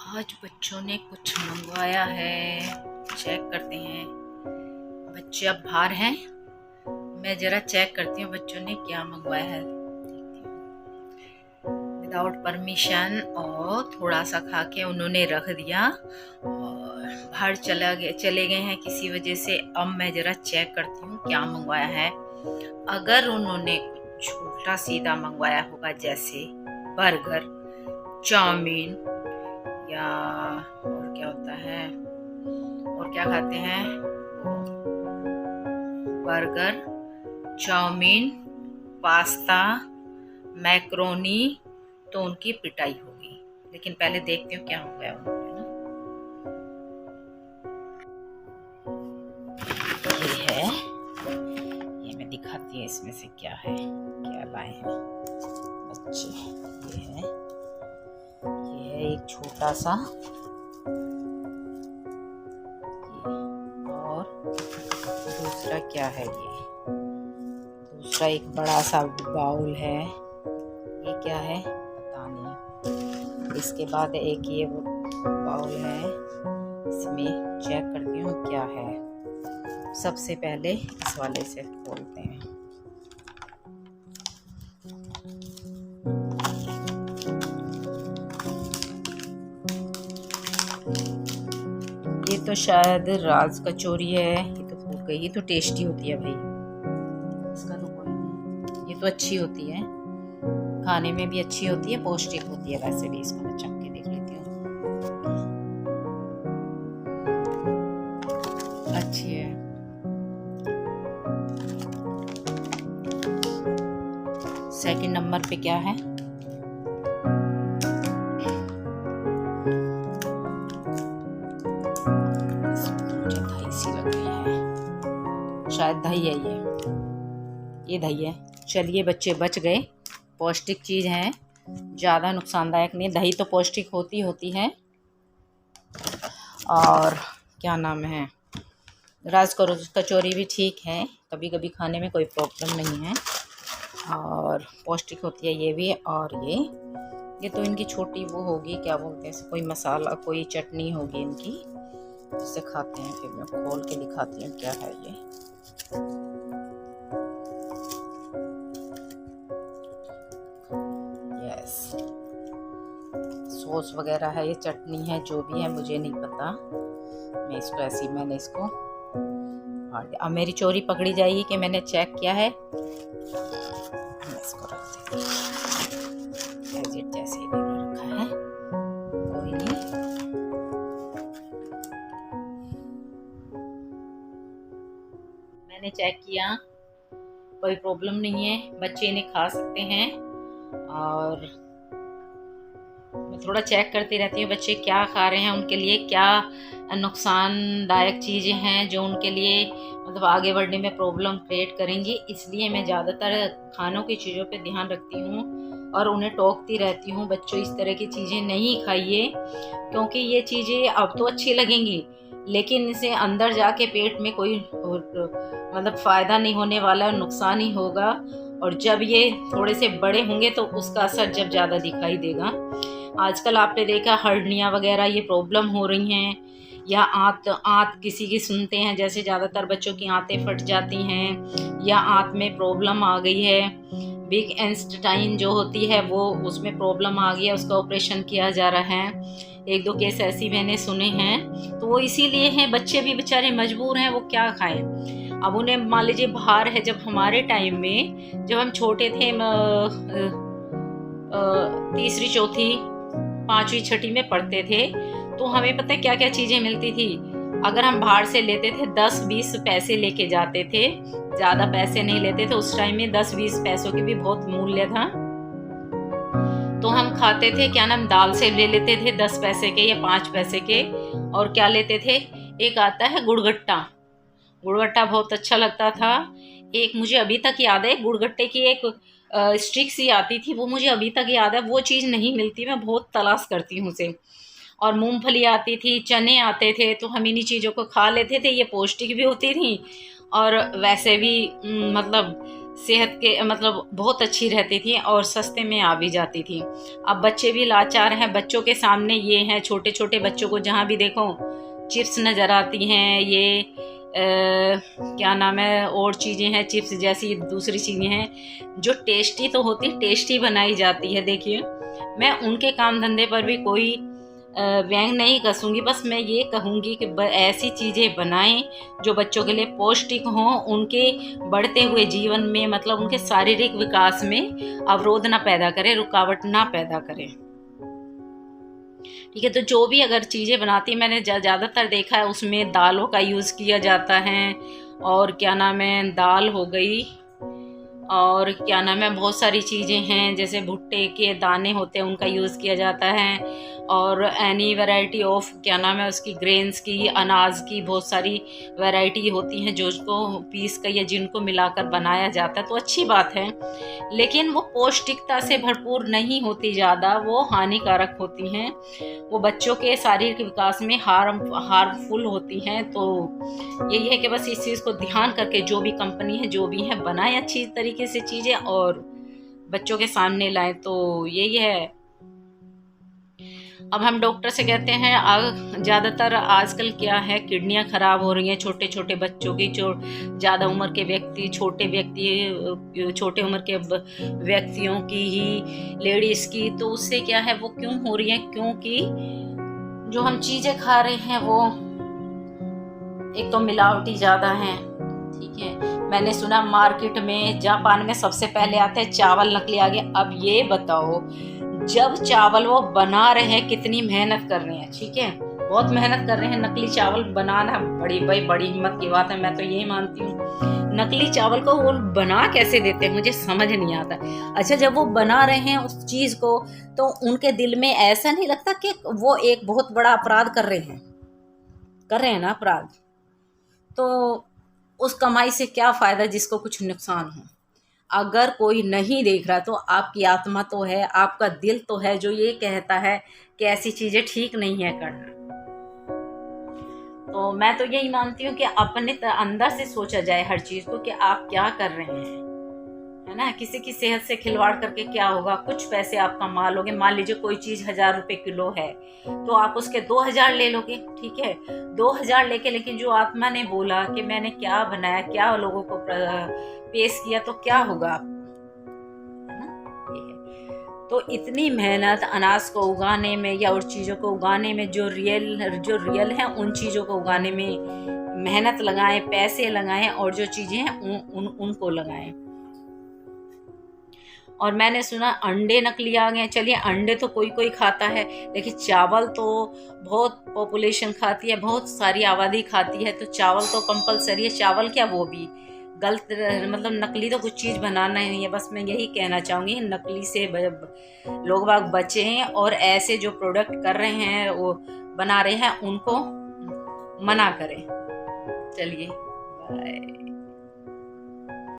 आज बच्चों ने कुछ मंगवाया है, चेक करते हैं। बच्चे अब बाहर हैं, मैं जरा चेक करती हूँ बच्चों ने क्या मंगवाया है। विदाउट परमिशन और थोड़ा सा खा के उन्होंने रख दिया और बाहर चले गए हैं किसी वजह से। अब मैं जरा चेक करती हूँ क्या मंगवाया है। अगर उन्होंने कुछ उल्टा सीधा मंगवाया होगा, जैसे बर्गर, चाउमीन या और क्या होता है, और क्या खाते हैं, बर्गर, चाउमीन, पास्ता, मैक्रोनी, तो उनकी पिटाई होगी। लेकिन पहले देखती हूँ क्या हो गया उन्होंने ना। ये है, ये मैं दिखाती हूँ इसमें से क्या है, क्या लाए हैं बच्चे। ये है एक छोटा सा, और दूसरा क्या है, ये दूसरा एक बड़ा सा बाउल है। ये क्या है पता नहीं। इसके बाद एक ये बाउल है, इसमें चेक करती हूँ क्या है। सबसे पहले इस वाले से खोलते हैं। ये तो शायद राज कचौरी है। ये तो फूट गई। ये तो टेस्टी होती है भाई, इसका तो कोई नहीं। ये तो अच्छी होती है, खाने में भी अच्छी होती है, पौष्टिक होती है। वैसे भी इसको मैं चख के देख लेती हूँ, अच्छी है। सेकंड नंबर पे क्या है, मुझे दही सी लग रही है, शायद दही है। ये दही है। चलिए बच्चे बच गए, पौष्टिक चीज़ है, ज़्यादा नुकसानदायक नहीं। दही तो पौष्टिक होती है। और क्या नाम है, राज कचौरी भी ठीक है, कभी कभी खाने में कोई प्रॉब्लम नहीं है और पौष्टिक होती है ये भी। और ये तो इनकी छोटी वो होगी, क्या बोलते हैं, कोई मसाला, कोई चटनी होगी इनकी, जिसे खाते हैं। फिर मैं खोल के दिखाती हूँ क्या है ये। यस, सॉस वगैरह है, ये चटनी है, जो भी है मुझे नहीं पता। मैं इसको ऐसी, मैंने इसको, अब मेरी चोरी पकड़ी जाएगी कि मैंने चेक किया है। मैं इसको रख देती हूँ, जैसे ही रखा है, कोई नहीं। मैंने चेक किया, कोई प्रॉब्लम नहीं है, बच्चे इन्हें खा सकते हैं। और मैं थोड़ा चेक करती रहती हूँ बच्चे क्या खा रहे हैं, उनके लिए क्या नुकसानदायक चीज़ें हैं जो उनके लिए मतलब आगे बढ़ने में प्रॉब्लम क्रिएट करेंगी। इसलिए मैं ज़्यादातर खानों की चीज़ों पे ध्यान रखती हूँ और उन्हें टोकती रहती हूँ, बच्चों इस तरह की चीज़ें नहीं खाइए, क्योंकि ये चीज़ें अब तो अच्छी लगेंगी लेकिन इसे अंदर जाके पेट में कोई मतलब फ़ायदा नहीं होने वाला, नुकसान ही होगा। और जब ये थोड़े से बड़े होंगे तो उसका असर जब ज़्यादा दिखाई देगा। आजकल आपने देखा हर्निया वगैरह ये प्रॉब्लम हो रही हैं, या आंत किसी की सुनते हैं, जैसे ज़्यादातर बच्चों की आंतें फट जाती हैं या आंत में प्रॉब्लम आ गई है। बिग इंस्टेटाइन जो होती है वो, उसमें प्रॉब्लम आ गई है, उसका ऑपरेशन किया जा रहा है। एक दो केस ऐसी मैंने सुने हैं। तो वो इसीलिए हैं, बच्चे भी बेचारे मजबूर हैं, वो क्या खाएं। अब उन्हें मान लीजिए बाहर है, जब हमारे टाइम में जब हम छोटे थे, तीसरी चौथी पांचवी छठी में पढ़ते थे, तो हमें पता है क्या क्या चीजें मिलती थी। अगर हम बाहर से लेते थे 10-20 पैसे लेके जाते थे, ज्यादा पैसे नहीं लेते थे उस टाइम में, 10-20 पैसों की भी बहुत मूल्य था। तो हम खाते थे, क्या नाम, दाल से ले लेते थे 10 पैसे के या 5 पैसे के। और क्या लेते थे, एक आता है गुड़गट्टा, गुड़गट्टा बहुत अच्छा लगता था। एक मुझे अभी तक याद है, गुड़गट्टे की एक स्टिक सी आती थी, वो मुझे अभी तक याद है। वो चीज़ नहीं मिलती, मैं बहुत तलाश करती हूँ उसे। और मूंगफली आती थी, चने आते थे, तो हम इन्हीं चीज़ों को खा लेते थे। ये पौष्टिक भी होती थी और वैसे भी मतलब सेहत के मतलब बहुत अच्छी रहती थी और सस्ते में आ भी जाती थी। अब बच्चे भी लाचार हैं, बच्चों के सामने ये हैं, छोटे छोटे बच्चों को जहाँ भी देखो चिप्स नज़र आती हैं, ये क्या नाम है और चीज़ें हैं चिप्स जैसी दूसरी चीज़ें हैं जो टेस्टी तो होती, टेस्टी बनाई जाती है। देखिए मैं उनके काम धंधे पर भी कोई व्यंग नहीं कसूंगी, बस मैं ये कहूँगी कि ऐसी चीज़ें बनाएं जो बच्चों के लिए पौष्टिक हों, उनके बढ़ते हुए जीवन में मतलब उनके शारीरिक विकास में अवरोध ना पैदा करें, रुकावट ना पैदा करें। ठीक है, तो जो भी अगर चीज़ें बनाती मैंने ज़्यादातर देखा है उसमें दालों का यूज़ किया जाता है, और क्या नाम है दाल हो गई, और क्या नाम है बहुत सारी चीज़ें हैं जैसे भुट्टे के दाने होते हैं उनका यूज़ किया जाता है, और एनी वैरायटी ऑफ क्या नाम है उसकी ग्रेन्स की, अनाज की बहुत सारी वैरायटी होती हैं जो उसको पीस कर या जिनको मिलाकर बनाया जाता है, तो अच्छी बात है। लेकिन वो पौष्टिकता से भरपूर नहीं होती, ज़्यादा वो हानिकारक होती हैं, वो बच्चों के शारीरिक विकास में हार्मफुल होती हैं। तो यही है कि बस इस चीज़ को ध्यान करके जो भी कंपनी है जो भी है बनाए अच्छी तरीके से चीज़ें और बच्चों के सामने लाएं, तो यही है। अब हम डॉक्टर से कहते हैं ज़्यादातर आजकल क्या है किडनियां खराब हो रही हैं छोटे छोटे बच्चों की, जो ज़्यादा उम्र के व्यक्ति, छोटे उम्र के व्यक्तियों की ही, लेडीज़ की, तो उससे क्या है वो क्यों हो रही है, क्योंकि जो हम चीज़ें खा रहे हैं वो एक तो मिलावटी ज़्यादा हैं। ठीक है, मैंने सुना मार्केट में जापान में सबसे पहले आते हैं चावल नकली आ गए। अब ये बताओ जब चावल वो बना रहे हैं कितनी मेहनत कर रहे हैं, ठीक है बहुत मेहनत कर रहे हैं, नकली चावल बनाना बड़ी हिम्मत की बात है, मैं तो यही मानती हूँ। नकली चावल को वो बना कैसे देते हैं मुझे समझ नहीं आता। अच्छा जब वो बना रहे हैं उस चीज को, तो उनके दिल में ऐसा नहीं लगता कि वो एक बहुत बड़ा अपराध कर रहे हैं ना अपराध, तो उस कमाई से क्या फायदा जिसको कुछ नुकसान हो। अगर कोई नहीं देख रहा तो आपकी आत्मा तो है, आपका दिल तो है जो ये कहता है कि ऐसी चीजें ठीक नहीं है करना। तो मैं तो यही मानती हूँ कि अपने अंदर से सोचा जाए हर चीज को कि आप क्या कर रहे हैं, है ना। किसी की सेहत से खिलवाड़ करके क्या होगा, कुछ पैसे आप कमा लोगे। मान लीजिए कोई चीज 1000 रुपए किलो है तो आप उसके 2000 ले लोगे, ठीक है 2000 लेके, लेकिन जो आत्मा ने बोला कि मैंने क्या बनाया, क्या लोगों को पेश किया, तो क्या होगा आप, है ना। ठीक है, तो इतनी मेहनत अनाज को उगाने में या और चीज़ों को उगाने में, जो रियल है उन चीज़ों को उगाने में मेहनत लगाएं, पैसे लगाएं, और जो चीज़ें हैं उनको लगाएं। और मैंने सुना अंडे नकली आ गए। चलिए अंडे तो कोई कोई खाता है, लेकिन चावल तो बहुत पॉपुलेशन खाती है, बहुत सारी आबादी खाती है, तो चावल तो कंपलसरी है। चावल क्या वो भी गलत, मतलब नकली तो कुछ चीज़ बनाना ही नहीं है। बस मैं यही कहना चाहूँगी नकली से लोग बाग बचें, और ऐसे जो प्रोडक्ट कर रहे हैं वो बना रहे हैं उनको मना करें। चलिए बाय।